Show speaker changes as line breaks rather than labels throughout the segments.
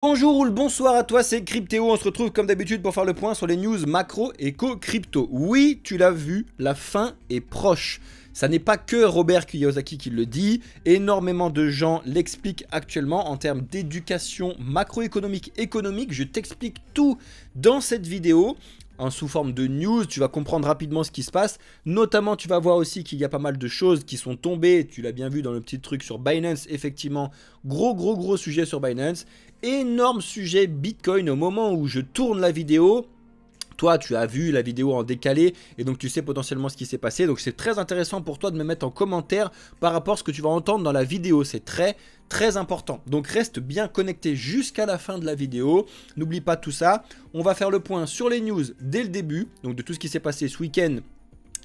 Bonjour ou le bonsoir à toi, c'est Cryptéo, on se retrouve comme d'habitude pour faire le point sur les news macro éco crypto. Oui, tu l'as vu, la fin est proche. Ça n'est pas que Robert Kiyosaki qui le dit, énormément de gens l'expliquent actuellement en termes d'éducation macroéconomique, économique. Je t'explique tout dans cette vidéo. Sous forme de news, tu vas comprendre rapidement ce qui se passe. Notamment, tu vas voir aussi qu'il y a pas mal de choses qui sont tombées. Tu l'as bien vu dans le petit truc sur Binance. Effectivement, gros sujet sur Binance. Énorme sujet Bitcoin au moment où je tourne la vidéo. Toi, tu as vu la vidéo en décalé et donc tu sais potentiellement ce qui s'est passé. Donc c'est très intéressant pour toi de me mettre en commentaire par rapport à ce que tu vas entendre dans la vidéo. C'est très important. Donc reste bien connecté jusqu'à la fin de la vidéo. N'oublie pas tout ça. On va faire le point sur les news dès le début. Donc de tout ce qui s'est passé ce week-end.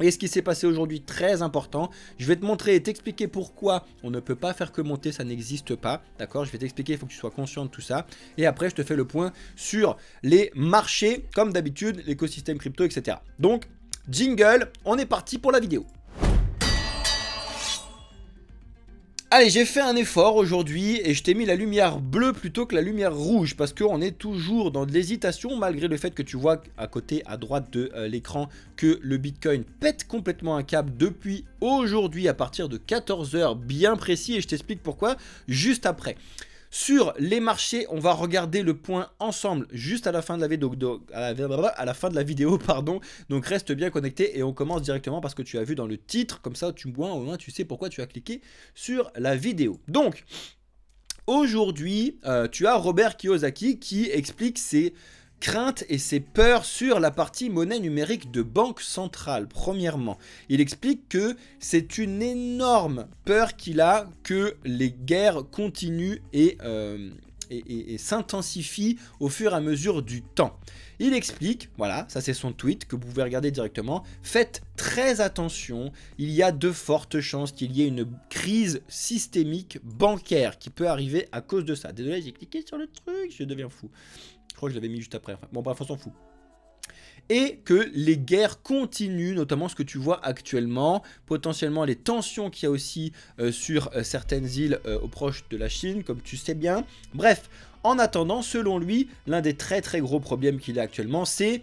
Et ce qui s'est passé aujourd'hui, très important. Je vais te montrer et t'expliquer pourquoi on ne peut pas faire que monter, ça n'existe pas. D'accord? Je vais t'expliquer, il faut que tu sois conscient de tout ça. Et après, je te fais le point sur les marchés, comme d'habitude, l'écosystème crypto, etc. Donc, jingle, on est parti pour la vidéo. Allez, j'ai fait un effort aujourd'hui et je t'ai mis la lumière bleue plutôt que la lumière rouge parce qu'on est toujours dans de l'hésitation malgré le fait que tu vois à côté, à droite de l'écran, que le Bitcoin pète complètement un câble depuis aujourd'hui à partir de 14 h bien précis et je t'explique pourquoi juste après. Sur les marchés, on va regarder le point ensemble juste à la fin de la vidéo, pardon. Donc reste bien connecté et on commence directement parce que tu as vu dans le titre, comme ça au moins tu sais pourquoi tu as cliqué sur la vidéo. Donc aujourd'hui, tu as Robert Kiyosaki qui explique ses craintes et ses peurs sur la partie monnaie numérique de banque centrale. Premièrement, il explique que c'est une énorme peur qu'il a que les guerres continuent et s'intensifient au fur et à mesure du temps. Il explique, voilà, ça c'est son tweet que vous pouvez regarder directement, faites très attention, il y a de fortes chances qu'il y ait une crise systémique bancaire qui peut arriver à cause de ça. Désolé, j'ai cliqué sur le truc, je deviens fou. Je crois que je l'avais mis juste après. Enfin, bon, bref, on s'en fout. Et que les guerres continuent, notamment ce que tu vois actuellement, potentiellement les tensions qu'il y a aussi sur certaines îles au proche de la Chine, comme tu sais bien. Bref, en attendant, selon lui, l'un des très gros problèmes qu'il a actuellement, c'est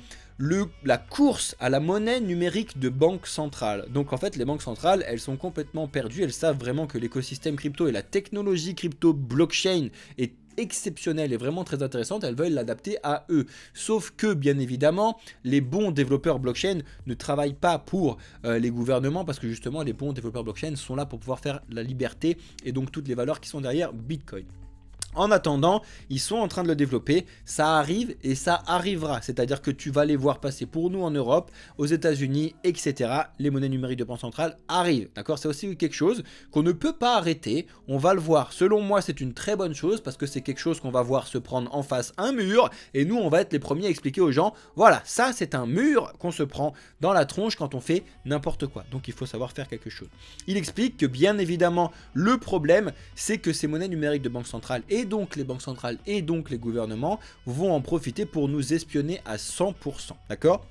la course à la monnaie numérique de banque centrale. Donc en fait, les banques centrales, elles sont complètement perdues. Elles savent vraiment que l'écosystème crypto et la technologie crypto blockchain est exceptionnelle et vraiment très intéressante, elles veulent l'adapter à eux. Sauf que, bien évidemment, les bons développeurs blockchain ne travaillent pas pour les gouvernements parce que justement, les bons développeurs blockchain sont là pour pouvoir faire la liberté et donc toutes les valeurs qui sont derrière Bitcoin. En attendant, ils sont en train de le développer, ça arrive et ça arrivera, c'est-à-dire que tu vas les voir passer pour nous en Europe, aux États-Unis, etc. Les monnaies numériques de banque centrale arrivent, d'accord? C'est aussi quelque chose qu'on ne peut pas arrêter, on va le voir. Selon moi, c'est une très bonne chose parce que c'est quelque chose qu'on va voir se prendre en face un mur et nous, on va être les premiers à expliquer aux gens, voilà, ça c'est un mur qu'on se prend dans la tronche quand on fait n'importe quoi. Donc il faut savoir faire quelque chose. Il explique que bien évidemment, le problème, c'est que ces monnaies numériques de banque centrale et donc les banques centrales et donc les gouvernements vont en profiter pour nous espionner à 100%, d'accord?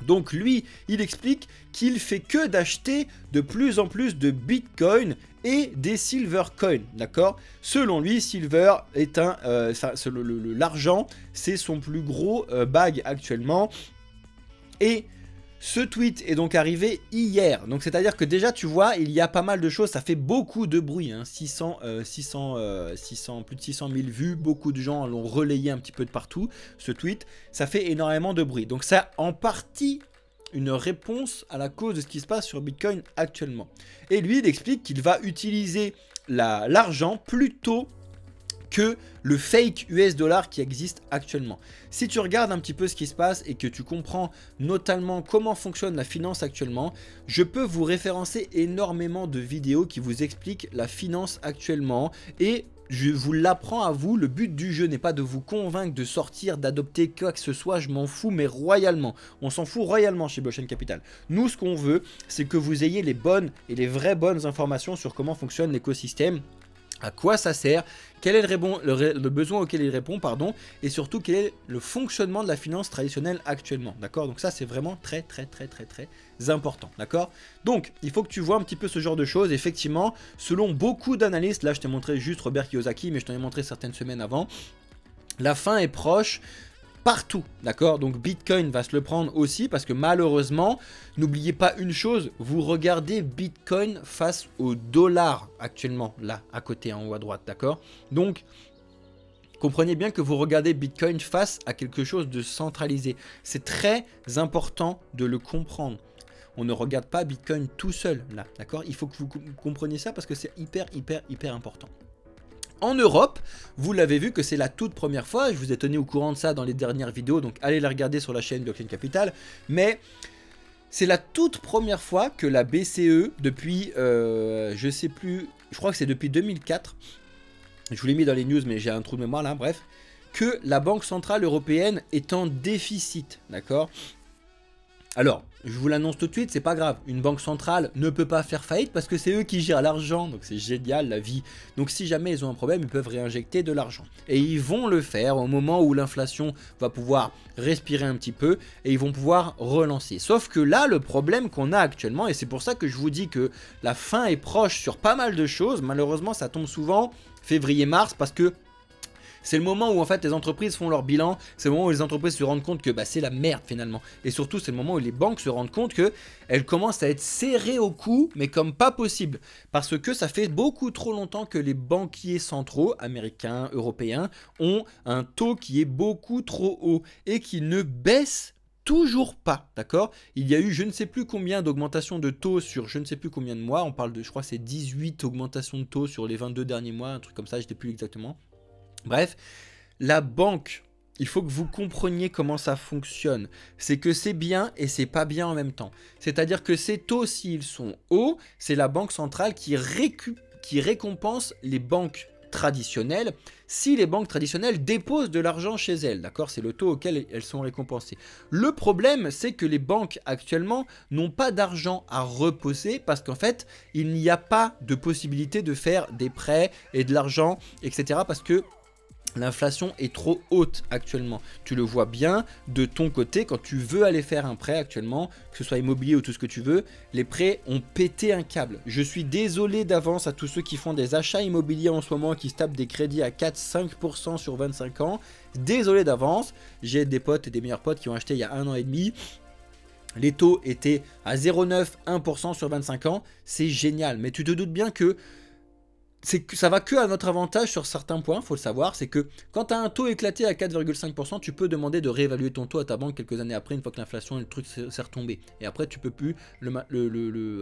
Donc lui, il explique qu'il fait que d'acheter de plus en plus de Bitcoin et des Silver Coins, d'accord? Selon lui, Silver est l'argent, c'est son plus gros bag actuellement. Et ce tweet est donc arrivé hier, donc c'est-à-dire que déjà tu vois, il y a pas mal de choses, ça fait beaucoup de bruit, hein. Plus de 600 000 vues, beaucoup de gens l'ont relayé un petit peu de partout, ce tweet, ça fait énormément de bruit. Donc ça en partie une réponse à la cause de ce qui se passe sur Bitcoin actuellement. Et lui, il explique qu'il va utiliser l'argent plutôt que le fake US dollar qui existe actuellement. Si tu regardes un petit peu ce qui se passe et que tu comprends notamment comment fonctionne la finance actuellement, je peux vous référencer énormément de vidéos qui vous expliquent la finance actuellement et je vous l'apprends à vous, le but du jeu n'est pas de vous convaincre de sortir, d'adopter quoi que ce soit, je m'en fous, mais royalement. On s'en fout royalement chez Blockchain Capital. Nous, ce qu'on veut, c'est que vous ayez les bonnes et les vraies bonnes informations sur comment fonctionne l'écosystème, à quoi ça sert, quel est le besoin auquel il répond, pardon, et surtout quel est le fonctionnement de la finance traditionnelle actuellement, d'accord? Donc ça c'est vraiment très important, d'accord? Donc il faut que tu vois un petit peu ce genre de choses. Effectivement, selon beaucoup d'analystes, là je t'ai montré juste Robert Kiyosaki, mais je t'en ai montré certaines semaines avant, La fin est proche partout, d'accord? Donc Bitcoin va se le prendre aussi parce que malheureusement, n'oubliez pas une chose, vous regardez Bitcoin face au dollar actuellement, là, à côté, en haut à droite, d'accord? Donc, comprenez bien que vous regardez Bitcoin face à quelque chose de centralisé. C'est très important de le comprendre. On ne regarde pas Bitcoin tout seul, là, d'accord? Il faut que vous compreniez ça parce que c'est hyper important. En Europe, vous l'avez vu que c'est la toute première fois, je vous ai tenu au courant de ça dans les dernières vidéos, donc allez les regarder sur la chaîne Blockchain Capital, mais c'est la toute première fois que la BCE, depuis, je sais plus, je crois que c'est depuis 2004, je vous l'ai mis dans les news mais j'ai un trou de mémoire là, bref, que la Banque Centrale Européenne est en déficit, d'accord? Alors, je vous l'annonce tout de suite, c'est pas grave. Une banque centrale ne peut pas faire faillite parce que c'est eux qui gèrent l'argent. Donc c'est génial la vie. Donc si jamais ils ont un problème, ils peuvent réinjecter de l'argent. Et ils vont le faire au moment où l'inflation va pouvoir respirer un petit peu et ils vont pouvoir relancer. Sauf que là, le problème qu'on a actuellement, et c'est pour ça que je vous dis que la fin est proche sur pas mal de choses, malheureusement ça tombe souvent février-mars parce que c'est le moment où en fait les entreprises font leur bilan, c'est le moment où les entreprises se rendent compte que bah, c'est la merde finalement. Et surtout c'est le moment où les banques se rendent compte qu'elles commencent à être serrées au cou, mais comme pas possible. Parce que ça fait beaucoup trop longtemps que les banquiers centraux, américains, européens, ont un taux qui est beaucoup trop haut et qui ne baisse toujours pas, d'accord? Il y a eu je ne sais plus combien d'augmentations de taux sur je ne sais plus combien de mois, on parle de je crois que c'est 18 augmentations de taux sur les 22 derniers mois, un truc comme ça, je ne sais plus exactement. Bref, la banque, il faut que vous compreniez comment ça fonctionne. C'est que c'est bien et c'est pas bien en même temps. C'est-à-dire que ces taux, s'ils sont hauts, c'est la banque centrale qui récompense les banques traditionnelles si les banques traditionnelles déposent de l'argent chez elles, d'accord? C'est le taux auquel elles sont récompensées. Le problème, c'est que les banques actuellement n'ont pas d'argent à reposer parce qu'en fait, il n'y a pas de possibilité de faire des prêts et de l'argent, etc. parce que l'inflation est trop haute actuellement. Tu le vois bien de ton côté quand tu veux aller faire un prêt actuellement, que ce soit immobilier ou tout ce que tu veux, les prêts ont pété un câble. Je suis désolé d'avance à tous ceux qui font des achats immobiliers en ce moment, qui se tapent des crédits à 4-5% sur 25 ans. Désolé d'avance, j'ai des potes et des meilleurs potes qui ont acheté il y a 1 an et demi. Les taux étaient à 0,9, 1% sur 25 ans. C'est génial, mais tu te doutes bien que ça va que à notre avantage sur certains points, il faut le savoir, c'est que quand tu as un taux éclaté à 4,5%, tu peux demander de réévaluer ton taux à ta banque quelques années après, une fois que l'inflation et le truc s'est retombé. Et après, tu peux plus,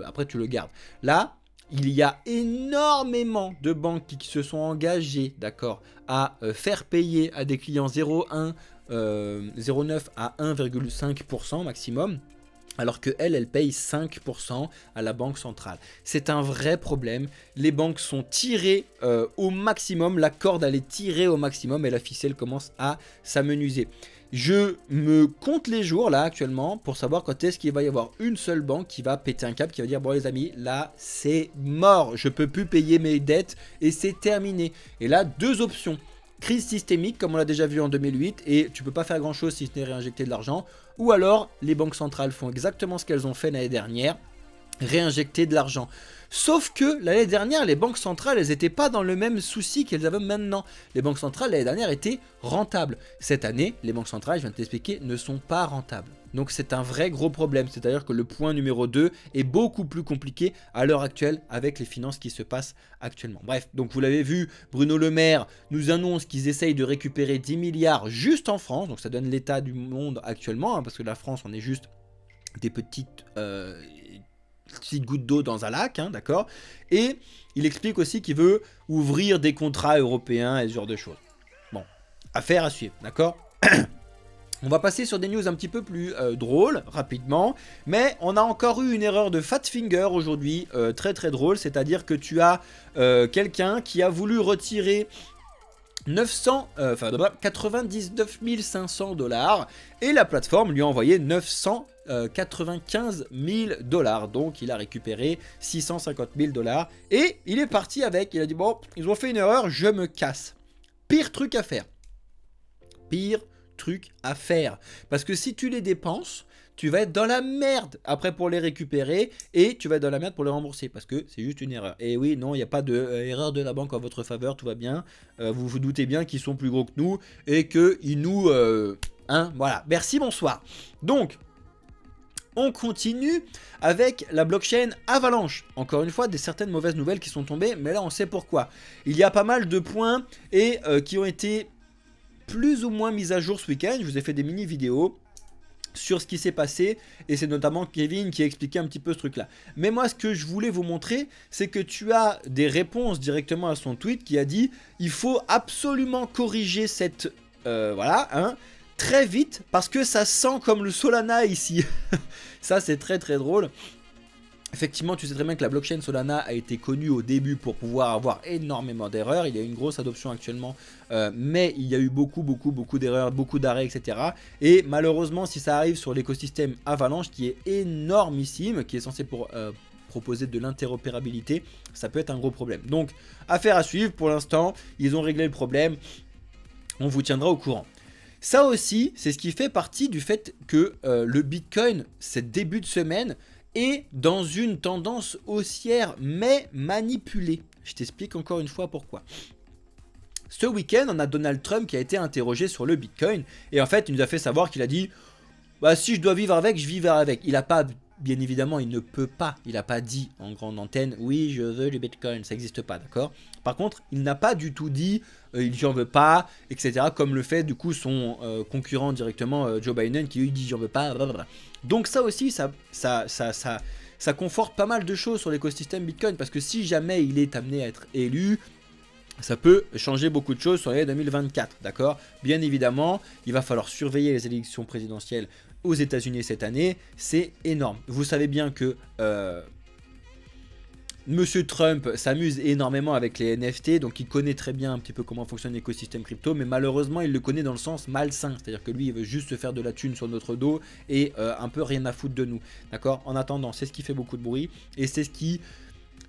après tu le gardes. Là, il y a énormément de banques qui se sont engagées, d'accord, à faire payer à des clients 0,9 à 1,5% maximum. Alors qu'elle paye 5% à la banque centrale. C'est un vrai problème. Les banques sont tirées au maximum. La corde, elle est tirée au maximum et la ficelle commence à s'amenuiser. Je me compte les jours là actuellement pour savoir quand est-ce qu'il va y avoir une seule banque qui va péter un câble, qui va dire bon les amis, là c'est mort. Je peux plus payer mes dettes et c'est terminé. Et là, deux options. Crise systémique comme on l'a déjà vu en 2008 et tu peux pas faire grand chose si ce n'est réinjecter de l'argent, ou alors les banques centrales font exactement ce qu'elles ont fait l'année dernière, réinjecter de l'argent. Sauf que l'année dernière, les banques centrales, elles n'étaient pas dans le même souci qu'elles avaient maintenant. Les banques centrales, l'année dernière, étaient rentables. Cette année, les banques centrales, je viens de t'expliquer, ne sont pas rentables. Donc c'est un vrai gros problème. C'est-à-dire que le point numéro 2 est beaucoup plus compliqué à l'heure actuelle avec les finances qui se passent actuellement. Bref, donc vous l'avez vu, Bruno Le Maire nous annonce qu'ils essayent de récupérer 10 milliards juste en France. Donc ça donne l'état du monde actuellement, hein, parce que la France, on est juste des petites gouttes d'eau dans un lac, hein, d'accord. Et il explique aussi qu'il veut ouvrir des contrats européens et ce genre de choses. Bon, affaire à suivre, d'accord. On va passer sur des news un petit peu plus drôles, rapidement. Mais on a encore eu une erreur de Fatfinger aujourd'hui, très très drôle. C'est-à-dire que tu as quelqu'un qui a voulu retirer 99 500 $ et la plateforme lui a envoyé 995 000 $. Donc il a récupéré 650 000 $ et il est parti avec. Il a dit bon, ils ont fait une erreur, je me casse. Pire truc à faire. Pire trucs à faire. Parce que si tu les dépenses, tu vas être dans la merde après pour les récupérer et tu vas être dans la merde pour les rembourser parce que c'est juste une erreur. Et oui, non, il n'y a pas d'erreur de la banque en votre faveur, tout va bien. Vous vous doutez bien qu'ils sont plus gros que nous et qu'ils nous... voilà, merci, bonsoir. Donc... on continue avec la blockchain Avalanche. Encore une fois, certaines mauvaises nouvelles qui sont tombées, mais là on sait pourquoi. Il y a pas mal de points et qui ont été plus ou moins mis à jour ce week-end. Je vous ai fait des mini-vidéos sur ce qui s'est passé et c'est notamment Kevin qui a expliqué un petit peu ce truc là. Mais moi ce que je voulais vous montrer, c'est que tu as des réponses directement à son tweet qui a dit il faut absolument corriger cette... voilà, hein, très vite parce que ça sent comme le Solana ici. Ça c'est très très drôle. Effectivement, tu sais très bien que la blockchain Solana a été connue au début pour pouvoir avoir énormément d'erreurs. Il y a une grosse adoption actuellement, mais il y a eu beaucoup d'erreurs, beaucoup d'arrêts, etc. Et malheureusement, si ça arrive sur l'écosystème Avalanche, qui est énormissime, qui est censé proposer de l'interopérabilité, ça peut être un gros problème. Donc, affaire à suivre. Pour l'instant, ils ont réglé le problème. On vous tiendra au courant. Ça aussi, c'est ce qui fait partie du fait que le Bitcoin, ce début de semaine, est dans une tendance haussière mais manipulée. Je t'explique encore une fois pourquoi. Ce week-end, on a Donald Trump qui a été interrogé sur le Bitcoin et en fait, il nous a fait savoir qu'il a dit bah, si je dois vivre avec, je vivrai avec. Il n'a pas, bien évidemment, il ne peut pas, il n'a pas dit en grande antenne oui, je veux du Bitcoin, ça n'existe pas, d'accord. Par contre, il n'a pas du tout dit j'en veux pas, etc. Comme le fait du coup son concurrent directement, Joe Biden, qui lui dit j'en veux pas, blablabla. Donc ça aussi, ça conforte pas mal de choses sur l'écosystème Bitcoin, parce que si jamais il est amené à être élu, ça peut changer beaucoup de choses sur l'année 2024, d'accord. Bien évidemment, il va falloir surveiller les élections présidentielles aux États-Unis cette année, c'est énorme. Vous savez bien que... Monsieur Trump s'amuse énormément avec les NFT, donc il connaît très bien un petit peu comment fonctionne l'écosystème crypto, mais malheureusement il le connaît dans le sens malsain, c'est-à-dire que lui il veut juste se faire de la thune sur notre dos et un peu rien à foutre de nous, d'accord. En attendant, c'est ce qui fait beaucoup de bruit et c'est ce qui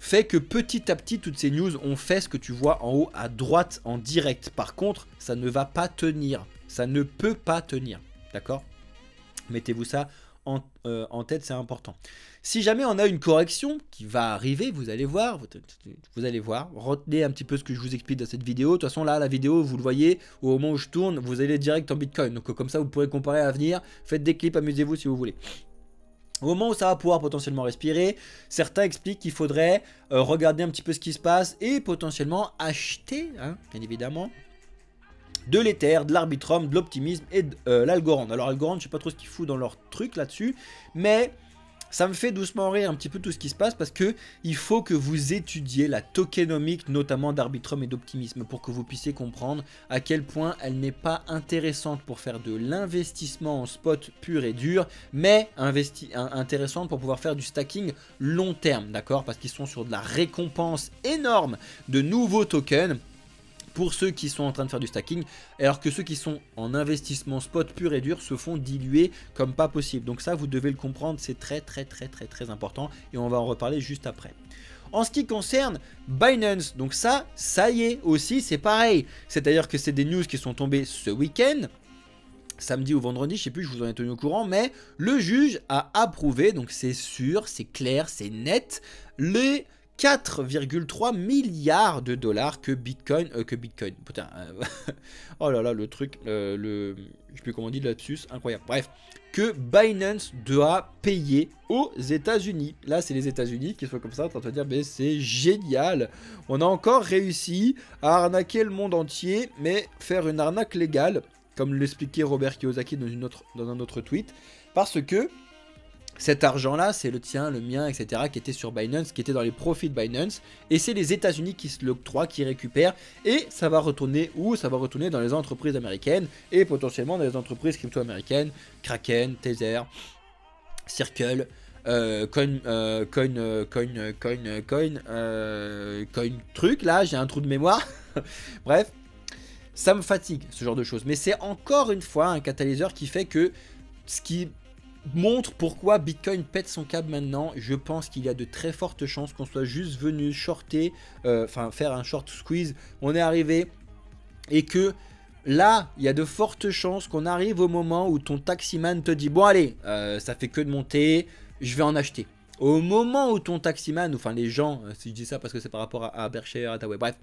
fait que petit à petit toutes ces news ont fait ce que tu vois en haut à droite en direct. Par contre, ça ne va pas tenir, ça ne peut pas tenir, d'accord. Mettez-vous ça en tête, c'est important. Si jamais on a une correction qui va arriver, vous allez voir, retenez un petit peu ce que je vous explique dans cette vidéo. De toute façon, là, la vidéo, vous le voyez, au moment où je tourne, vous allez direct en Bitcoin. Donc comme ça, vous pourrez comparer à l'avenir. Faites des clips, amusez-vous si vous voulez. Au moment où ça va pouvoir potentiellement respirer, certains expliquent qu'il faudrait regarder un petit peu ce qui se passe et potentiellement acheter, hein, bien évidemment, de l'Ether, de l'Arbitrum, de l'Optimisme et de l'Algorand. Alors Algorand, je sais pas trop ce qu'ils foutent dans leur truc là-dessus, mais ça me fait doucement rire un petit peu tout ce qui se passe parce que il faut que vous étudiez la tokenomique, notamment d'Arbitrum et d'Optimisme, pour que vous puissiez comprendre à quel point elle n'est pas intéressante pour faire de l'investissement en spot pur et dur, mais intéressante pour pouvoir faire du stacking long terme, d'accord? Parce qu'ils sont sur de la récompense énorme de nouveaux tokens pour ceux qui sont en train de faire du stacking, alors que ceux qui sont en investissement spot pur et dur se font diluer comme pas possible. Donc ça, vous devez le comprendre, c'est très important et on va en reparler juste après. En ce qui concerne Binance, donc ça y est aussi, c'est pareil. C'est-à-dire que c'est des news qui sont tombées ce week-end, samedi ou vendredi, je sais plus, je vous en ai tenu au courant, mais le juge a approuvé, donc c'est sûr, c'est clair, c'est net, les 4,3 milliards de dollars que Bitcoin, putain, oh là là, le truc, je sais plus comment on dit, le lapsus, incroyable, bref, que Binance doit payer aux États-Unis. Là, c'est les États-Unis qui sont comme ça, en train de dire, mais c'est génial, on a encore réussi à arnaquer le monde entier, mais faire une arnaque légale, comme l'expliquait Robert Kiyosaki dans un autre tweet, parce que cet argent-là, c'est le tien, le mien, etc., qui était sur Binance, qui était dans les profits de Binance. Et c'est les États-Unis qui se l'octroient, qui récupèrent. Et ça va retourner où? Ça va retourner dans les entreprises américaines et potentiellement dans les entreprises crypto-américaines. Kraken, Tether, Circle, Coin truc. Là, j'ai un trou de mémoire. Bref, ça me fatigue, ce genre de choses. Mais c'est encore une fois un catalyseur qui fait que ce qui montre pourquoi Bitcoin pète son câble maintenant. Je pense qu'il y a de très fortes chances qu'on soit juste venu shorter, faire un short squeeze. On est arrivé et que là, il y a de fortes chances qu'on arrive au moment où ton taximan te dit « Bon allez, ça fait que de monter, je vais en acheter ». Au moment où ton taximan, enfin les gens, si je dis ça parce que c'est par rapport à Berkshire Hathaway, bref,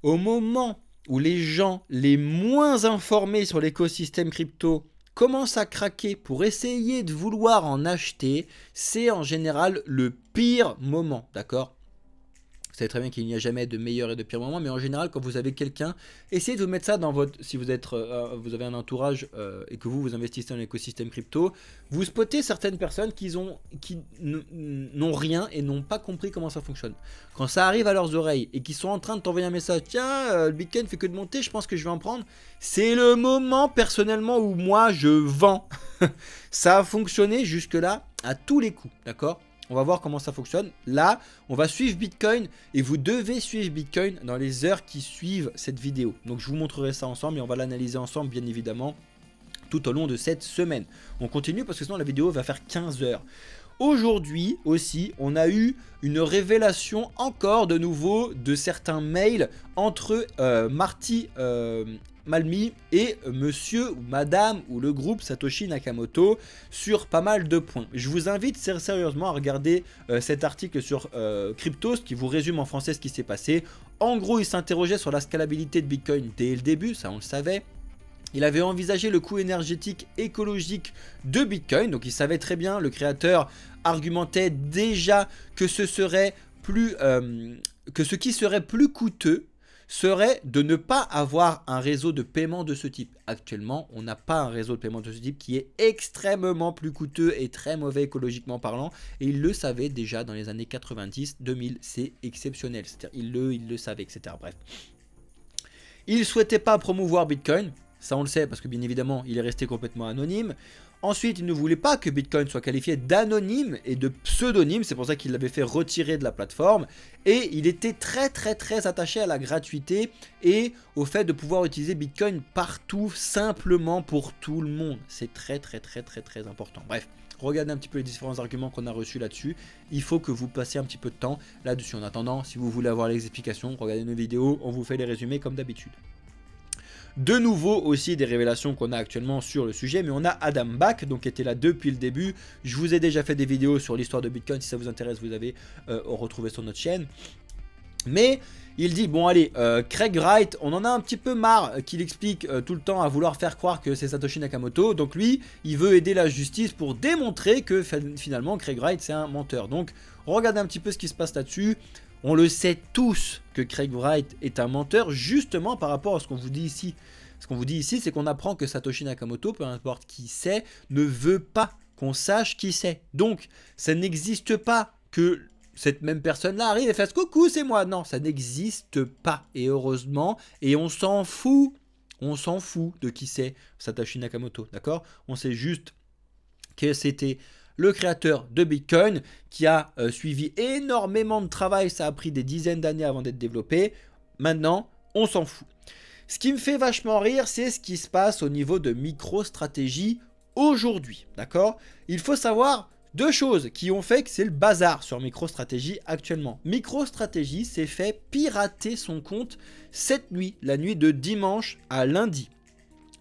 au moment où les gens les moins informés sur l'écosystème crypto commencent à craquer pour essayer de vouloir en acheter, c'est en général le pire moment, d'accord ? Vous savez très bien qu'il n'y a jamais de meilleur et de pire moment, mais en général, quand vous avez quelqu'un, essayez de vous mettre ça dans votre... Si vous avez un entourage et que vous investissez dans l'écosystème crypto, vous spottez certaines personnes qui n'ont rien et n'ont pas compris comment ça fonctionne. Quand ça arrive à leurs oreilles et qu'ils sont en train de t'envoyer un message, tiens, le Bitcoin fait que de monter, je pense que je vais en prendre. C'est le moment personnellement où moi je vends. Ça a fonctionné jusque-là à tous les coups, d'accord ? On va voir comment ça fonctionne. Là, on va suivre Bitcoin et vous devez suivre Bitcoin dans les heures qui suivent cette vidéo. Donc, je vous montrerai ça ensemble et on va l'analyser ensemble, bien évidemment, tout au long de cette semaine. On continue parce que sinon, la vidéo va faire 15 heures. Aujourd'hui aussi, on a eu une révélation encore de nouveau de certains mails entre Marty Malmi et monsieur ou madame ou le groupe Satoshi Nakamoto sur pas mal de points. Je vous invite sérieusement à regarder cet article sur Cryptos qui vous résume en français ce qui s'est passé. En gros, il s'interrogeait sur la scalabilité de Bitcoin dès le début, ça on le savait. Il avait envisagé le coût énergétique écologique de Bitcoin, donc il savait très bien, le créateur argumentait déjà que ce qui serait plus coûteux serait de ne pas avoir un réseau de paiement de ce type. Actuellement, on n'a pas un réseau de paiement de ce type qui est extrêmement plus coûteux et très mauvais écologiquement parlant. Et il le savait déjà dans les années 90, 2000, c'est exceptionnel. C'est-à-dire, il le savait, etc. Bref. Il ne souhaitait pas promouvoir Bitcoin. Ça, on le sait parce que bien évidemment, il est resté complètement anonyme. Ensuite, il ne voulait pas que Bitcoin soit qualifié d'anonyme et de pseudonyme. C'est pour ça qu'il l'avait fait retirer de la plateforme. Et il était très attaché à la gratuité et au fait de pouvoir utiliser Bitcoin partout, simplement pour tout le monde. C'est très important. Bref, regardez un petit peu les différents arguments qu'on a reçus là-dessus. Il faut que vous passiez un petit peu de temps là-dessus. En attendant, si vous voulez avoir les explications, regardez nos vidéos. On vous fait les résumés comme d'habitude. De nouveau aussi des révélations qu'on a actuellement sur le sujet, mais on a Adam Back, donc qui était là depuis le début. Je vous ai déjà fait des vidéos sur l'histoire de Bitcoin, si ça vous intéresse, vous avez retrouvé sur notre chaîne. Mais il dit, bon allez, Craig Wright, on en a un petit peu marre qu'il explique tout le temps à vouloir faire croire que c'est Satoshi Nakamoto. Donc lui, il veut aider la justice pour démontrer que finalement Craig Wright c'est un menteur. Donc regardez un petit peu ce qui se passe là-dessus. On le sait tous que Craig Wright est un menteur justement par rapport à ce qu'on vous dit ici. Ce qu'on vous dit ici, c'est qu'on apprend que Satoshi Nakamoto, peu importe qui c'est, ne veut pas qu'on sache qui c'est. Donc, ça n'existe pas que cette même personne-là arrive et fasse « Coucou, c'est moi ». Non, ça n'existe pas. Et heureusement, et on s'en fout. On s'en fout de qui c'est Satoshi Nakamoto, d'accord? On sait juste que c'était le créateur de Bitcoin qui a suivi énormément de travail. Ça a pris des dizaines d'années avant d'être développé. Maintenant, on s'en fout. Ce qui me fait vachement rire, c'est ce qui se passe au niveau de MicroStrategy aujourd'hui, d'accord? Il faut savoir deux choses qui ont fait que c'est le bazar sur MicroStrategy actuellement. MicroStrategy s'est fait pirater son compte cette nuit, la nuit de dimanche à lundi.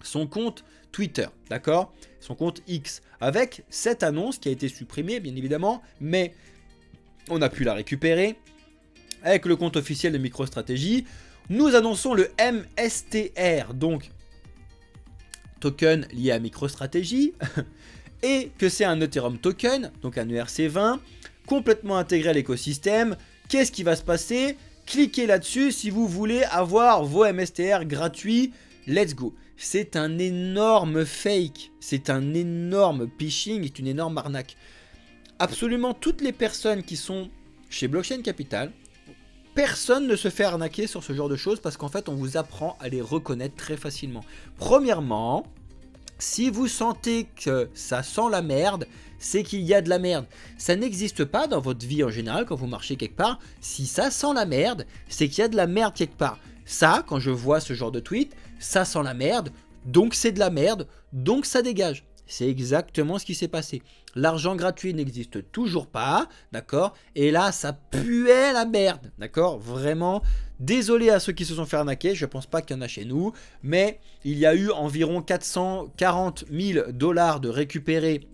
Son compte Twitter, d'accord? Son compte X, avec cette annonce qui a été supprimée, bien évidemment, mais on a pu la récupérer. Avec le compte officiel de MicroStrategy, nous annonçons le MSTR, donc token lié à MicroStrategy, et que c'est un Ethereum token, donc un ERC20, complètement intégré à l'écosystème. Qu'est-ce qui va se passer? Cliquez là-dessus si vous voulez avoir vos MSTR gratuits. Let's go. C'est un énorme fake, c'est un énorme phishing, c'est une énorme arnaque. Absolument toutes les personnes qui sont chez Blockchain Capital, personne ne se fait arnaquer sur ce genre de choses parce qu'en fait on vous apprend à les reconnaître très facilement. Premièrement, si vous sentez que ça sent la merde, c'est qu'il y a de la merde. Ça n'existe pas dans votre vie en général quand vous marchez quelque part. Si ça sent la merde, c'est qu'il y a de la merde quelque part. Ça, quand je vois ce genre de tweet, ça sent la merde, donc c'est de la merde, donc ça dégage. c'est exactement ce qui s'est passé. L'argent gratuit n'existe toujours pas, d'accord? Et là, ça puait la merde, d'accord? Vraiment, désolé à ceux qui se sont fait arnaquer, je ne pense pas qu'il y en a chez nous, mais il y a eu environ 440 000 $ de récupérés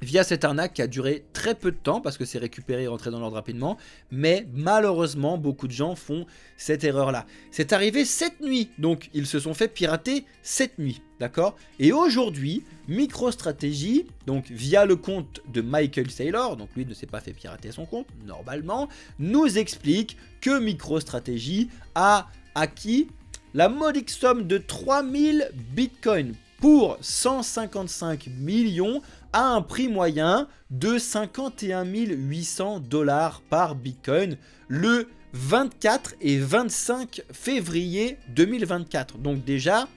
via cette arnaque qui a duré très peu de temps parce que c'est récupéré et rentré dans l'ordre rapidement. Mais malheureusement, beaucoup de gens font cette erreur-là. C'est arrivé cette nuit, donc ils se sont fait pirater cette nuit, d'accord? Et aujourd'hui, MicroStrategy, donc via le compte de Michael Saylor, donc lui ne s'est pas fait pirater son compte, normalement, nous explique que MicroStrategy a acquis la modique somme de 3000 bitcoins pour 155 millions à un prix moyen de 51 800 $ par bitcoin le 24 et 25 février 2024. Donc déjà,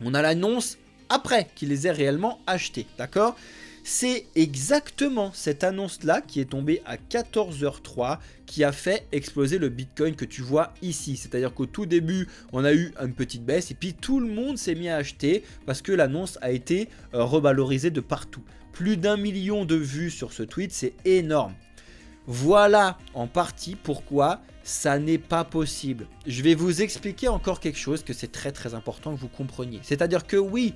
on a l'annonce après qu'il les ait réellement achetés, d'accord? C'est exactement cette annonce-là qui est tombée à 14h03 qui a fait exploser le Bitcoin que tu vois ici. C'est-à-dire qu'au tout début, on a eu une petite baisse et puis tout le monde s'est mis à acheter parce que l'annonce a été revalorisée de partout. Plus d'1 million de vues sur ce tweet, c'est énorme. Voilà en partie pourquoi ça n'est pas possible. Je vais vous expliquer encore quelque chose que c'est très important que vous compreniez. C'est-à-dire que oui,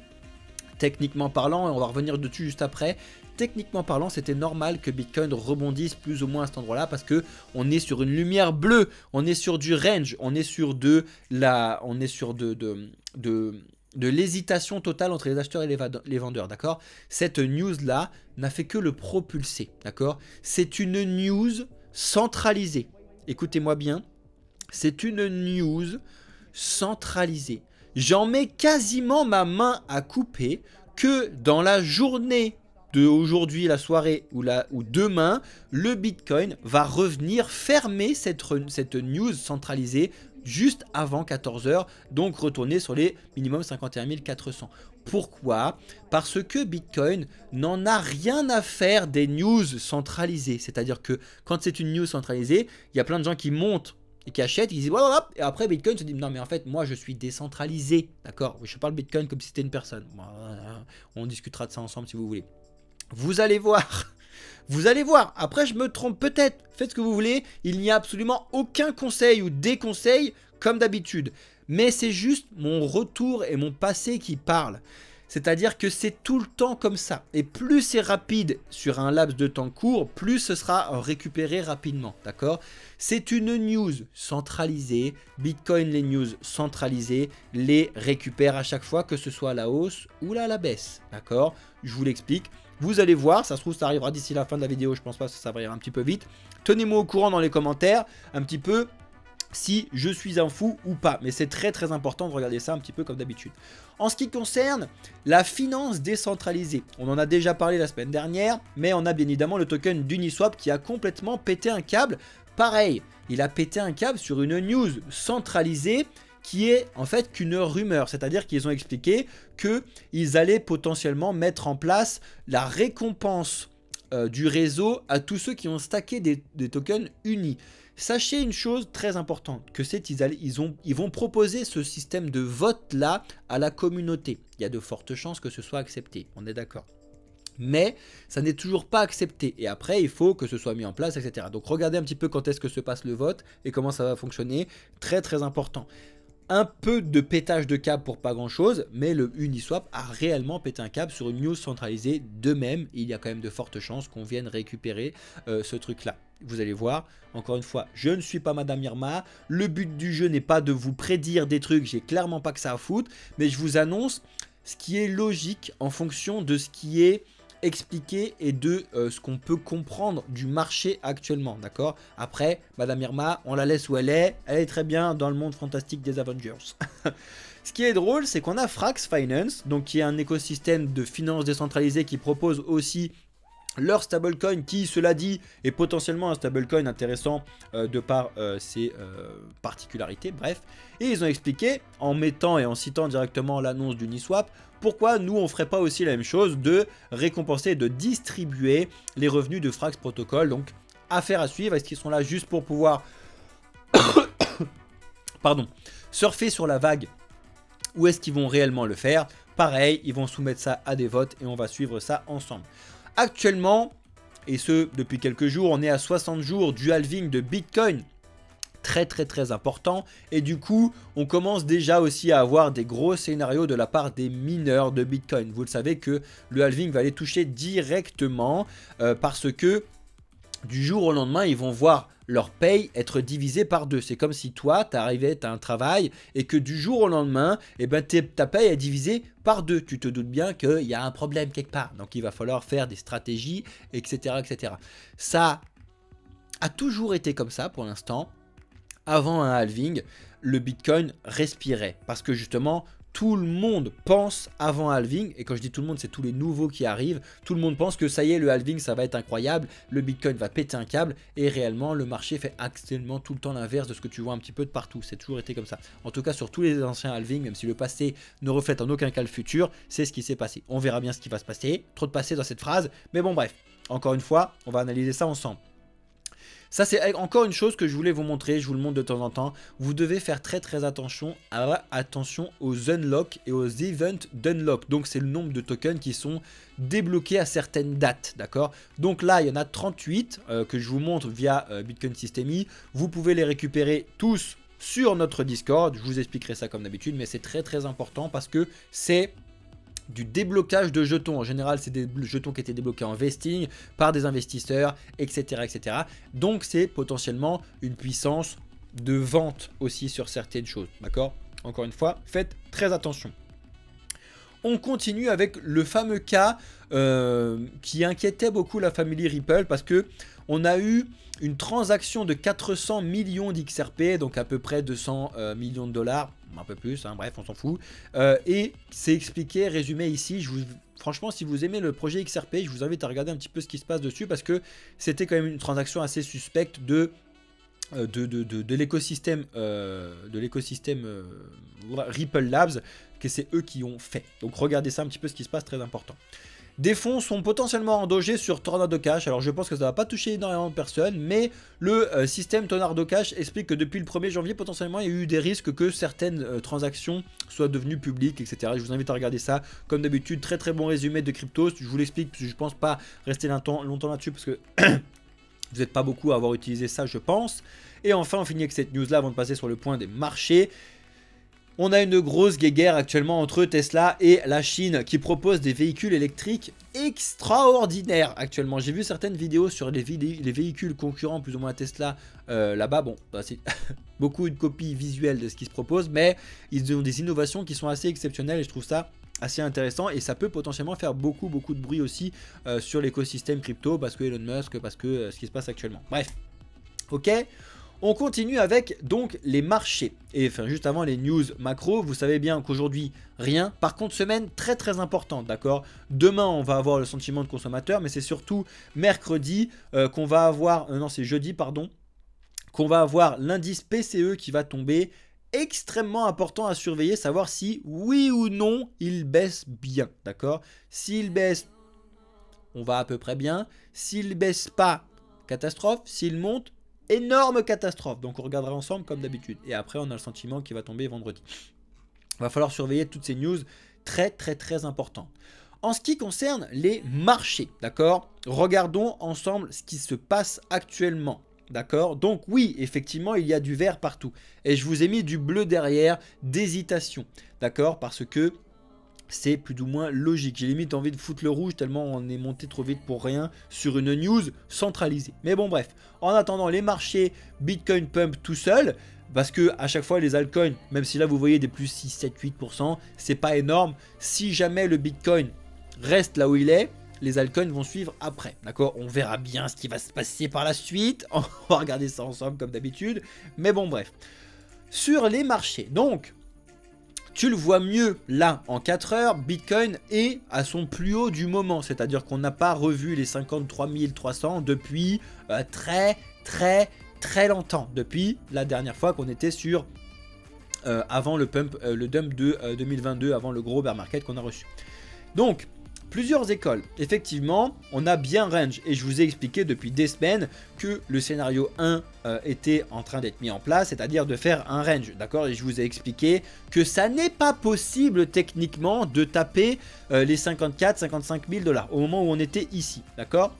techniquement parlant, et on va revenir dessus juste après, techniquement parlant, c'était normal que Bitcoin rebondisse plus ou moins à cet endroit-là parce que on est sur une lumière bleue, on est sur du range, on est sur de l'hésitation totale entre les acheteurs et les vendeurs, d'accord? Cette news-là n'a fait que le propulser, d'accord? C'est une news centralisée. Écoutez-moi bien, c'est une news centralisée. J'en mets quasiment ma main à couper que dans la journée d'aujourd'hui, la soirée ou demain, le Bitcoin va revenir fermer cette news centralisée juste avant 14h, donc retourner sur les minimum 51 400. Pourquoi? Parce que Bitcoin n'en a rien à faire des news centralisées. C'est-à-dire que quand c'est une news centralisée, il y a plein de gens qui montent et qui achètent, ils disent voilà, et après Bitcoin se dit non mais en fait moi je suis décentralisé, d'accord? Je parle Bitcoin comme si c'était une personne. On discutera de ça ensemble si vous voulez. Vous allez voir. Vous allez voir, après je me trompe peut-être, faites ce que vous voulez, il n'y a absolument aucun conseil ou déconseil comme d'habitude. Mais c'est juste mon retour et mon passé qui parlent. C'est-à-dire que c'est tout le temps comme ça. Et plus c'est rapide sur un laps de temps court, plus ce sera récupéré rapidement, d'accord? C'est une news centralisée. Bitcoin, les news centralisées, les récupère à chaque fois, que ce soit à la hausse ou à la baisse, d'accord? Je vous l'explique. Vous allez voir, ça se trouve ça arrivera d'ici la fin de la vidéo, je pense pas que ça va aller un petit peu vite. Tenez-moi au courant dans les commentaires un petit peu si je suis un fou ou pas. Mais c'est très important de regarder ça un petit peu comme d'habitude. En ce qui concerne la finance décentralisée, on en a déjà parlé la semaine dernière, mais on a bien évidemment le token d'Uniswap qui a complètement pété un câble. Pareil, il a pété un câble sur une news centralisée qui est en fait qu'une rumeur, c'est-à-dire qu'ils ont expliqué qu'ils allaient potentiellement mettre en place la récompense du réseau à tous ceux qui ont stacké des tokens unis. Sachez une chose très importante, que c'est qu'ils vont proposer ce système de vote-là à la communauté. Il y a de fortes chances que ce soit accepté, on est d'accord. Mais ça n'est toujours pas accepté. Et après, il faut que ce soit mis en place, etc. Donc regardez un petit peu quand est-ce que se passe le vote et comment ça va fonctionner. Très important. Un peu de pétage de câble pour pas grand chose, mais le Uniswap a réellement pété un câble sur une news centralisée. De même, il y a quand même de fortes chances qu'on vienne récupérer ce truc-là. Vous allez voir, encore une fois, je ne suis pas Madame Irma. Le but du jeu n'est pas de vous prédire des trucs, j'ai clairement pas que ça à foutre, mais je vous annonce ce qui est logique en fonction de ce qui est expliqué et de ce qu'on peut comprendre du marché actuellement, d'accord? Après, Madame Irma, on la laisse où elle est très bien dans le monde fantastique des Avengers. Ce qui est drôle, c'est qu'on a Frax Finance, donc qui est un écosystème de finance décentralisée qui propose aussi leur stablecoin qui, cela dit, est potentiellement un stablecoin intéressant de par ses particularités, bref. Et ils ont expliqué, en mettant et en citant directement l'annonce d'Uniswap, pourquoi nous on ferait pas aussi la même chose de récompenser et de distribuer les revenus de Frax Protocol. Donc affaire à suivre, est-ce qu'ils sont là juste pour pouvoir pardon, surfer sur la vague ou est-ce qu'ils vont réellement le faire? pareil, ils vont soumettre ça à des votes et on va suivre ça ensemble. Actuellement, et ce depuis quelques jours, on est à 60 jours du halving de Bitcoin. Très important, et du coup on commence déjà aussi à avoir des gros scénarios de la part des mineurs de Bitcoin. Vous le savez que le halving va les toucher directement parce que du jour au lendemain ils vont voir leur paye être divisée par 2. C'est comme si toi tu arrivais, tu as un travail et que du jour au lendemain ta paye est divisée par 2. Tu te doutes bien qu'il y a un problème quelque part, donc il va falloir faire des stratégies, etc. Ça a toujours été comme ça pour l'instant. Avant un halving, le Bitcoin respirait parce que justement tout le monde pense avant un halving, et quand je dis tout le monde, c'est tous les nouveaux qui arrivent, tout le monde pense que ça y est, le halving ça va être incroyable, le Bitcoin va péter un câble, et réellement le marché fait actuellement tout le temps l'inverse de ce que tu vois un petit peu de partout. C'est toujours été comme ça, en tout cas sur tous les anciens halvings, même si le passé ne reflète en aucun cas le futur, c'est ce qui s'est passé. On verra bien ce qui va se passer, trop de passé dans cette phrase, mais bon bref, encore une fois on va analyser ça ensemble. Ça c'est encore une chose que je voulais vous montrer, je vous le montre de temps en temps. Vous devez faire très attention aux unlock et aux event d'unlock. Donc c'est le nombre de tokens qui sont débloqués à certaines dates, d'accord? Donc là il y en a 38 que je vous montre via Bitcoin Systemi. Vous pouvez les récupérer tous sur notre Discord. Je vous expliquerai ça comme d'habitude, mais c'est très important parce que c'est du déblocage de jetons. En général, c'est des jetons qui étaient débloqués en vesting par des investisseurs, etc. Donc, c'est potentiellement une puissance de vente aussi sur certaines choses. D'accord? Encore une fois, faites très attention. On continue avec le fameux cas qui inquiétait beaucoup la famille Ripple parce que on a eu une transaction de 400 millions d'XRP, donc à peu près 200 millions de dollars, un peu plus, hein, bref, on s'en fout. Et c'est expliqué, résumé ici. Franchement, si vous aimez le projet XRP, je vous invite à regarder un petit peu ce qui se passe dessus parce que c'était quand même une transaction assez suspecte de l'écosystème Ripple Labs, que c'est eux qui ont fait. Donc regardez ça un petit peu ce qui se passe, très important. Des fonds sont potentiellement endogés sur Tornado Cash. Alors je pense que ça ne va pas toucher énormément de personnes, mais le système Tornado Cash explique que depuis le 1er janvier, potentiellement, il y a eu des risques que certaines transactions soient devenues publiques, etc. Je vous invite à regarder ça. Comme d'habitude, très bon résumé de Cryptos. Je vous l'explique, parce que je ne pense pas rester longtemps là-dessus, parce que vous n'êtes pas beaucoup à avoir utilisé ça, je pense. Et enfin, on finit avec cette news-là avant de passer sur le point des marchés. On a une grosse guéguerre actuellement entre Tesla et la Chine qui propose des véhicules électriques extraordinaires actuellement. J'ai vu certaines vidéos sur les véhicules concurrents plus ou moins à Tesla là-bas. Bon, bah, c'est beaucoup une copie visuelle de ce qui se propose, mais ils ont des innovations qui sont assez exceptionnelles et je trouve ça assez intéressant et ça peut potentiellement faire beaucoup de bruit aussi sur l'écosystème crypto parce que Elon Musk, parce que ce qui se passe actuellement. Bref, ok. On continue avec donc les marchés et enfin juste avant les news macro. Vous savez bien qu'aujourd'hui rien. Par contre semaine très importante, d'accord. Demain on va avoir le sentiment de consommateur, mais c'est surtout mercredi qu'on va avoir, non c'est jeudi pardon, qu'on va avoir l'indice PCE qui va tomber. Extrêmement important à surveiller, savoir si oui ou non il baisse bien, d'accord. S'il baisse, on va à peu près bien. S'il baisse pas, catastrophe. S'il monte, énorme catastrophe. Donc on regardera ensemble comme d'habitude. Et après on a le sentiment qu'il va tomber vendredi. Il va falloir surveiller toutes ces news très importantes. En ce qui concerne les marchés, d'accord, regardons ensemble ce qui se passe actuellement. D'accord, donc oui, effectivement, il y a du vert partout. Et je vous ai mis du bleu derrière, d'hésitation. D'accord, parce que c'est plus ou moins logique. J'ai limite envie de foutre le rouge tellement on est monté trop vite pour rien sur une news centralisée. Mais bon, bref. En attendant, les marchés Bitcoin pump tout seul. Parce que à chaque fois, les altcoins, même si là vous voyez des plus 6, 7, 8%, c'est pas énorme. Si jamais le Bitcoin reste là où il est, les altcoins vont suivre après, d'accord. On verra bien ce qui va se passer par la suite. On va regarder ça ensemble comme d'habitude. Mais bon, bref. Sur les marchés, donc, tu le vois mieux là en 4 heures, Bitcoin est à son plus haut du moment. C'est-à-dire qu'on n'a pas revu les 53 300 depuis très longtemps. Depuis la dernière fois qu'on était sur avant le dump de 2022, avant le gros bear market qu'on a reçu. Donc, Plusieurs écoles. Effectivement, on a bien range et je vous ai expliqué depuis des semaines que le scénario 1 était en train d'être mis en place, c'est-à-dire de faire un range, d'accord? Et je vous ai expliqué que ça n'est pas possible techniquement de taper les 54-55 000 $ au moment où on était ici, d'accord?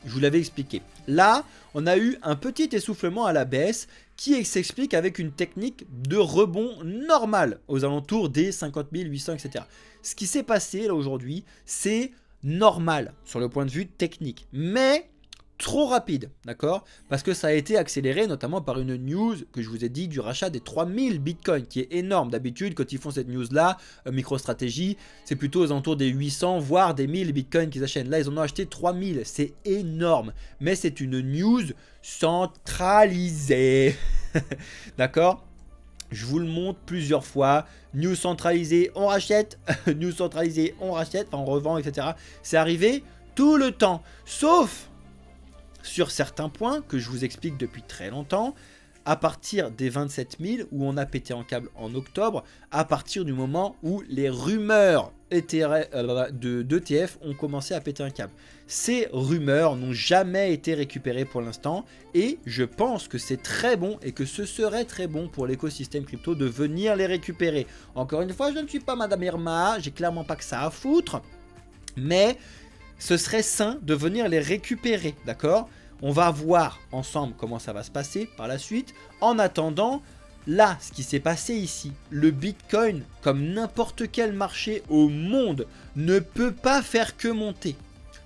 Je vous l'avais expliqué. Là, on a eu un petit essoufflement à la baisse qui s'explique avec une technique de rebond normal aux alentours des 50 800, etc. Ce qui s'est passé là aujourd'hui, c'est normal sur le point de vue technique, mais trop rapide, d'accord? Parce que ça a été accéléré notamment par une news que je vous ai dit du rachat des 3000 bitcoins, qui est énorme. D'habitude, quand ils font cette news-là, MicroStrategy, c'est plutôt aux alentours des 800, voire des 1000 bitcoins qu'ils achètent. Là, ils en ont acheté 3000, c'est énorme. Mais c'est une news centralisée, d'accord? Je vous le montre plusieurs fois. News centralisée, on rachète. News centralisée, on rachète. Enfin, on revend, etc. C'est arrivé tout le temps. Sauf sur certains points que je vous explique depuis très longtemps. À partir des 27 000 où on a pété en câble en octobre. À partir du moment où les rumeurs d'ETF ont commencé à péter un câble. Ces rumeurs n'ont jamais été récupérées pour l'instant et je pense que c'est très bon et que ce serait très bon pour l'écosystème crypto de venir les récupérer. Encore une fois, je ne suis pas Madame Irma, j'ai clairement pas que ça à foutre, mais ce serait sain de venir les récupérer, d'accord? On va voir ensemble comment ça va se passer par la suite. En attendant, là, ce qui s'est passé ici, le Bitcoin, comme n'importe quel marché au monde, ne peut pas faire que monter.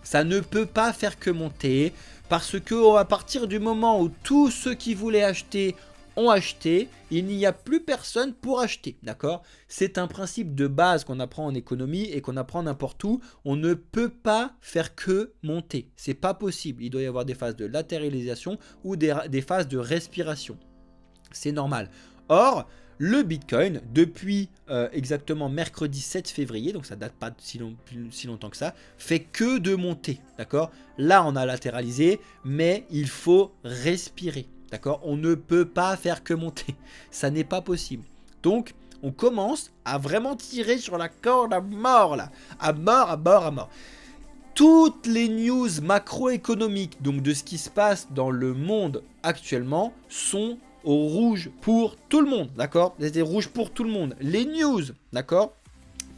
Ça ne peut pas faire que monter parce que à partir du moment où tous ceux qui voulaient acheter ont acheté, il n'y a plus personne pour acheter, d'accord? C'est un principe de base qu'on apprend en économie et qu'on apprend n'importe où. On ne peut pas faire que monter, c'est pas possible. Il doit y avoir des phases de latéralisation ou des phases de respiration. C'est normal. Or, le Bitcoin, depuis exactement mercredi 7 février, donc ça date pas de si longtemps que ça, fait que de monter, d'accord? Là, on a latéralisé, mais il faut respirer, d'accord? On ne peut pas faire que monter, ça n'est pas possible. Donc, on commence à vraiment tirer sur la corde à mort, là, à mort, à mort, à mort. Toutes les news macroéconomiques, donc de ce qui se passe dans le monde actuellement, sont au rouge pour tout le monde, d'accord? C'était rouge pour tout le monde. Les news, d'accord?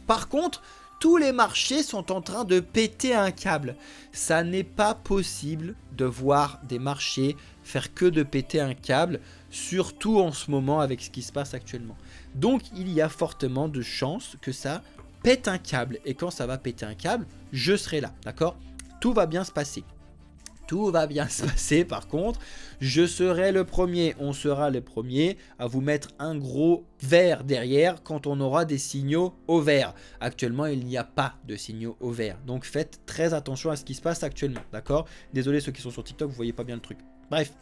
Par contre, tous les marchés sont en train de péter un câble. Ça n'est pas possible de voir des marchés faire que de péter un câble, surtout en ce moment avec ce qui se passe actuellement. Donc, il y a fortement de chances que ça pète un câble. Et quand ça va péter un câble, je serai là, d'accord? Tout va bien se passer. Tout va bien se passer par contre, je serai le premier, on sera les premiers à vous mettre un gros vert derrière quand on aura des signaux au vert. Actuellement, il n'y a pas de signaux au vert, donc faites très attention à ce qui se passe actuellement, d'accord? Désolé ceux qui sont sur TikTok, vous voyez pas bien le truc. Bref,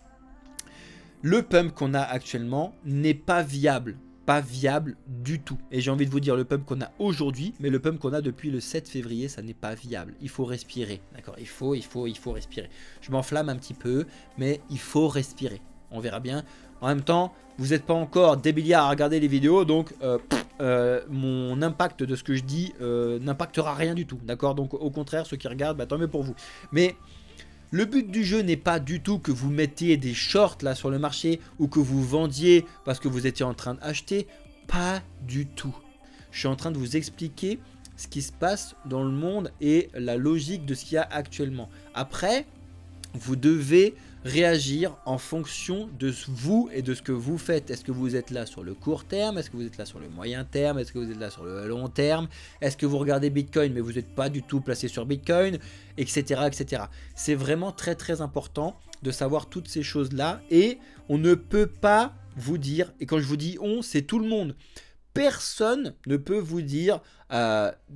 le pump qu'on a actuellement n'est pas viable. Pas viable du tout. Et j'ai envie de vous dire le pump qu'on a aujourd'hui, mais le pump qu'on a depuis le 7 février, ça n'est pas viable. Il faut respirer, d'accord? Il faut respirer. Je m'enflamme un petit peu, mais il faut respirer. On verra bien. En même temps, vous n'êtes pas encore des milliards à regarder les vidéos, donc mon impact de ce que je dis n'impactera rien du tout, d'accord? Donc au contraire, ceux qui regardent, bah, tant mieux pour vous. Mais le but du jeu n'est pas du tout que vous mettiez des shorts là sur le marché ou que vous vendiez parce que vous étiez en train d'acheter. Pas du tout. Je suis en train de vous expliquer ce qui se passe dans le monde et la logique de ce qu'il y a actuellement. Après, vous devez réagir en fonction de vous et de ce que vous faites. Est-ce que vous êtes là sur le court terme? Est-ce que vous êtes là sur le moyen terme? Est-ce que vous êtes là sur le long terme? Est-ce que vous regardez Bitcoin mais vous n'êtes pas du tout placé sur Bitcoin? Etc. etc. C'est vraiment très très important de savoir toutes ces choses-là et on ne peut pas vous dire, et quand je vous dis on, c'est tout le monde. Personne ne peut vous dire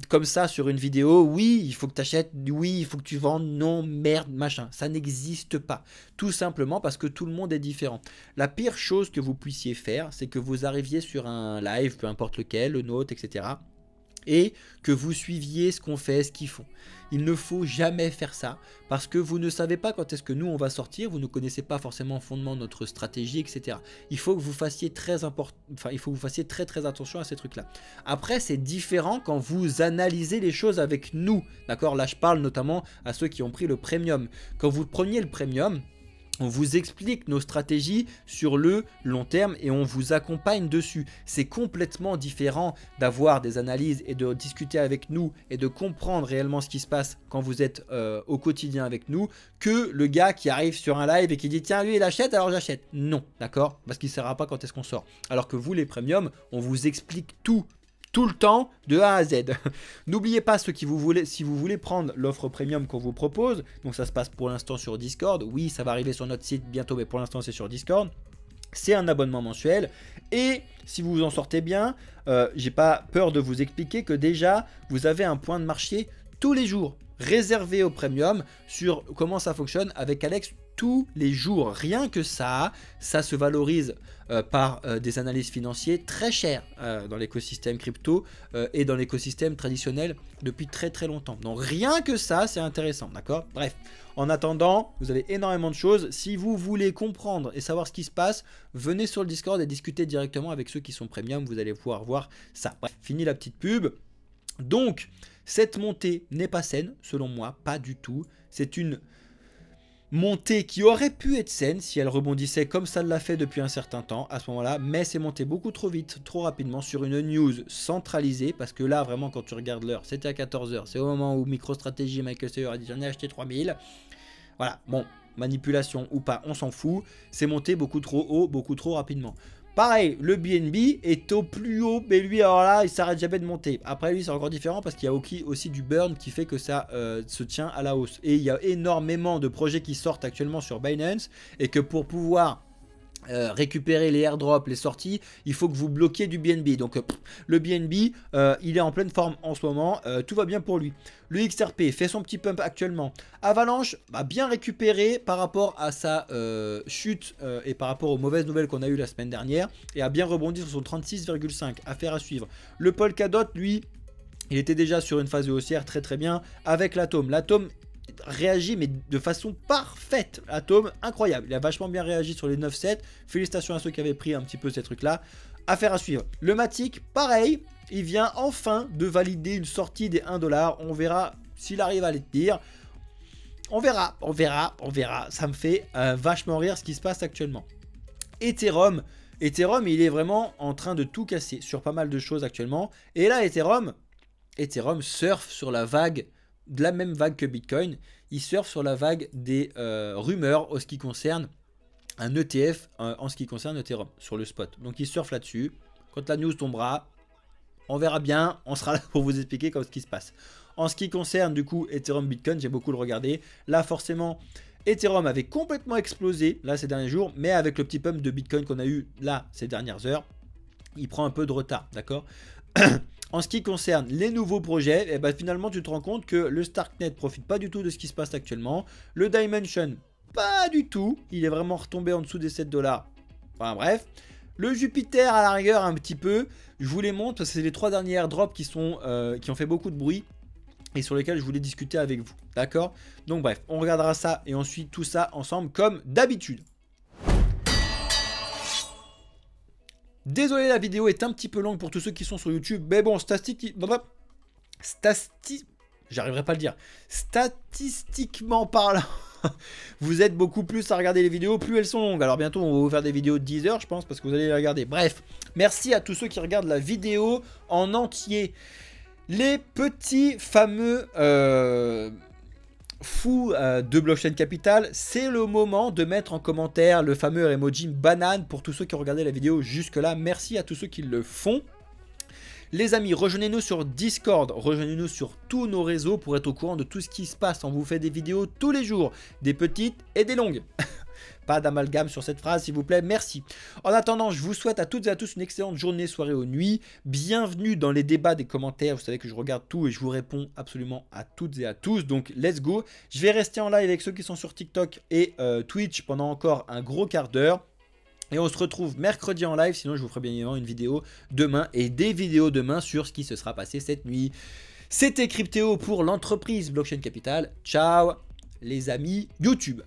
comme ça sur une vidéo, oui, il faut que tu achètes, oui, il faut que tu vendes, non, merde, machin. Ça n'existe pas. Tout simplement parce que tout le monde est différent. La pire chose que vous puissiez faire, c'est que vous arriviez sur un live, peu importe lequel, le nôtre, etc. et que vous suiviez ce qu'on fait, ce qu'ils font. Il ne faut jamais faire ça parce que vous ne savez pas quand est-ce que nous on va sortir, vous ne connaissez pas forcément le fondement de notre stratégie, etc. Il faut que vous fassiez très attention à ces trucs-là. Après, c'est différent quand vous analysez les choses avec nous, d'accord? Là, je parle notamment à ceux qui ont pris le premium. Quand vous preniez le premium, on vous explique nos stratégies sur le long terme et on vous accompagne dessus. C'est complètement différent d'avoir des analyses et de discuter avec nous et de comprendre réellement ce qui se passe quand vous êtes au quotidien avec nous que le gars qui arrive sur un live et qui dit tiens lui il achète alors j'achète. Non, d'accord? Parce qu'il ne saura pas quand est-ce qu'on sort. Alors que vous les premiums, on vous explique tout le temps de A à Z. N'oubliez pas si vous voulez prendre l'offre premium qu'on vous propose, donc ça se passe pour l'instant sur Discord, oui ça va arriver sur notre site bientôt mais pour l'instant c'est sur Discord, c'est un abonnement mensuel et si vous vous en sortez bien, j'ai pas peur de vous expliquer que déjà vous avez un point de marché tous les jours réservé au premium sur comment ça fonctionne avec Alex tous les jours. Rien que ça se valorise par des analyses financières très chères dans l'écosystème crypto et dans l'écosystème traditionnel depuis très très longtemps. Donc rien que ça, c'est intéressant, d'accord? Bref, en attendant, vous avez énormément de choses. Si vous voulez comprendre et savoir ce qui se passe, venez sur le Discord et discutez directement avec ceux qui sont premium. Vous allez pouvoir voir ça. Bref, fini la petite pub. Donc, cette montée n'est pas saine, selon moi, pas du tout. C'est une montée qui aurait pu être saine si elle rebondissait comme ça l'a fait depuis un certain temps à ce moment-là, mais c'est monté beaucoup trop vite, trop rapidement sur une news centralisée, parce que là, vraiment, quand tu regardes l'heure, c'était à 14 h, c'est au moment où MicroStrategy, Michael Saylor a dit j'en ai acheté 3000. Voilà, bon, manipulation ou pas, on s'en fout, c'est monté beaucoup trop haut, beaucoup trop rapidement. Pareil, le BNB est au plus haut, mais lui, alors là, il s'arrête jamais de monter. Après, lui, c'est encore différent parce qu'il y a aussi du burn qui fait que ça se tient à la hausse. Et il y a énormément de projets qui sortent actuellement sur Binance et que pour pouvoir récupérer les airdrops, les sorties, il faut que vous bloquiez du BNB. Donc le BNB, il est en pleine forme en ce moment, tout va bien pour lui. Le XRP fait son petit pump actuellement. Avalanche a bien récupéré par rapport à sa chute et par rapport aux mauvaises nouvelles qu'on a eues la semaine dernière et a bien rebondi sur son 36,5. Affaire à suivre. Le Polkadot, lui, il était déjà sur une phase haussière très très bien avec l'Atom. L'Atom réagit mais de façon parfaite. Atom, incroyable, il a vachement bien réagi sur les 9,7. Félicitations à ceux qui avaient pris un petit peu ces trucs là. Affaire à suivre. Le Matic, pareil, il vient enfin de valider une sortie des 1 $. On verra s'il arrive à les tenir. On verra. Ça me fait vachement rire ce qui se passe actuellement. Ethereum, il est vraiment en train de tout casser sur pas mal de choses actuellement. Et là, Ethereum surfe sur la vague, de la même vague que Bitcoin. Il surfe sur la vague des rumeurs en ce qui concerne un ETF en ce qui concerne Ethereum sur le spot. Donc il surfe là-dessus. Quand la news tombera, on verra bien. On sera là pour vous expliquer ce qui se passe. En ce qui concerne du coup Ethereum Bitcoin, j'ai beaucoup le regardé. Là forcément, Ethereum avait complètement explosé là ces derniers jours. Mais avec le petit pump de Bitcoin qu'on a eu là ces dernières heures, il prend un peu de retard, d'accord? En ce qui concerne les nouveaux projets, eh ben, finalement tu te rends compte que le Starknet profite pas du tout de ce qui se passe actuellement. Le Dimension, pas du tout. Il est vraiment retombé en dessous des 7 $. Enfin bref. Le Jupiter à la rigueur un petit peu. Je vous les montre parce que c'est les 3 derniers airdrops qui ont fait beaucoup de bruit et sur lesquels je voulais discuter avec vous. D'accord? Donc bref, on regardera ça et on suit tout ça ensemble comme d'habitude. Désolé, la vidéo est un petit peu longue pour tous ceux qui sont sur YouTube, mais bon, j'arriverai pas à le dire. Statistiquement parlant, vous êtes beaucoup plus à regarder les vidéos, plus elles sont longues. Alors bientôt, on va vous faire des vidéos de 10 heures, je pense, parce que vous allez les regarder. Bref, merci à tous ceux qui regardent la vidéo en entier. Les petits fameux fou de Blockchain Capital, c'est le moment de mettre en commentaire le fameux emoji banane pour tous ceux qui ont regardé la vidéo jusque là. Merci à tous ceux qui le font. Les amis, rejoignez-nous sur Discord, rejoignez-nous sur tous nos réseaux pour être au courant de tout ce qui se passe. On vous fait des vidéos tous les jours, des petites et des longues. Pas d'amalgame sur cette phrase, s'il vous plaît, merci. En attendant, je vous souhaite à toutes et à tous une excellente journée, soirée ou nuit. Bienvenue dans les débats des commentaires. Vous savez que je regarde tout et je vous réponds absolument à toutes et à tous. Donc, let's go. Je vais rester en live avec ceux qui sont sur TikTok et Twitch pendant encore un gros quart d'heure. Et on se retrouve mercredi en live, sinon je vous ferai bien évidemment une vidéo demain et des vidéos demain sur ce qui se sera passé cette nuit. C'était Cryptéo pour l'entreprise Blockchain Capital. Ciao les amis YouTube.